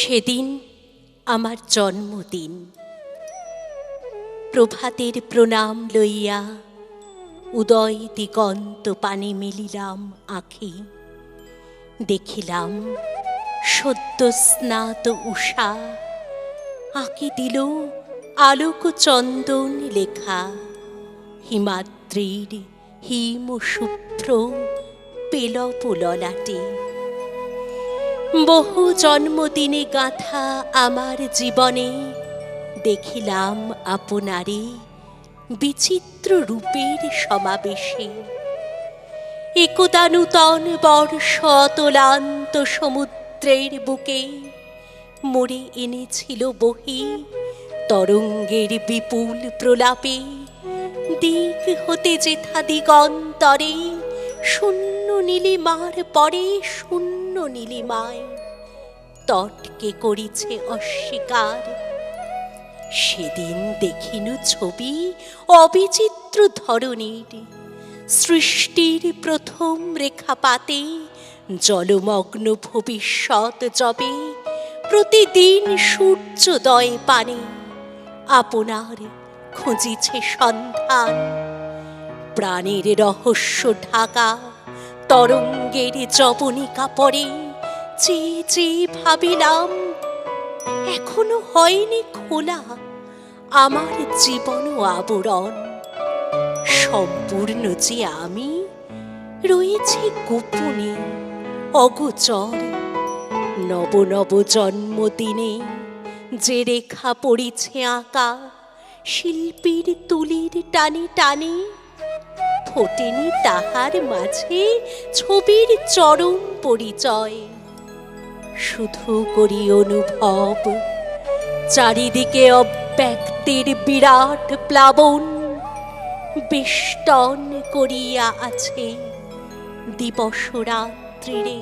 সেদিন আমার জন্মদিন। প্রভাতের প্রণাম লইয়া উদয় দিগন্ত পানে মেলিলাম আঁখি। দেখিলাম সদ্য স্নাত উষা আঁকি দিল আলোক চন্দন লেখা। হিমাদ্রির হিম শুভ্র পেলব ললাটে। বহু জন্মদিনে গাঁথা আমার জীবনে দেখিলাম আপনারে বিচিত্র রূপের সমাবেশে। একদা নূতন বর্ষ অতলান্ত সমুদ্রের বুকে মোরে এনেছিল বহি তরঙ্গের বিপুল প্রলাপে। দিক হতে যেথা দিগন্তরে শূন্য নীলিমার পরে শূন্য নীলিমায় তটকে করিছে অস্বীকার। সেদিন দেখিনু ছবি অবিচিত্র ধরনের, সৃষ্টির প্রথম রেখাপাতে জলমগ্ন ভবিষ্যৎ যবে প্রতিদিন সূর্যোদয় পানে আপনার খুঁজিছে সন্ধান। প্রাণের রহস্য ঢাকা তরঙ্গের যবনিকা পরে চেয়ে চেয়ে ভাবিলাম এখনো হয়নি খোলা আমার জীবন আবরণ। সম্পূর্ণ যে আমি রয়েছে গোপনে অগোচর। নব নব জন্মদিনে যে রেখা পড়িছে আঁকা শিল্পীর তুলির টানে টানে, ফোটেনি তাহার মাঝে ছবির চরম পরিচয়। শুধু করি অনুভব চারিদিকে অব্যক্তের বিরাট প্লাবন বেষ্টন করিয়া আছে দিবস রাত্রিরে।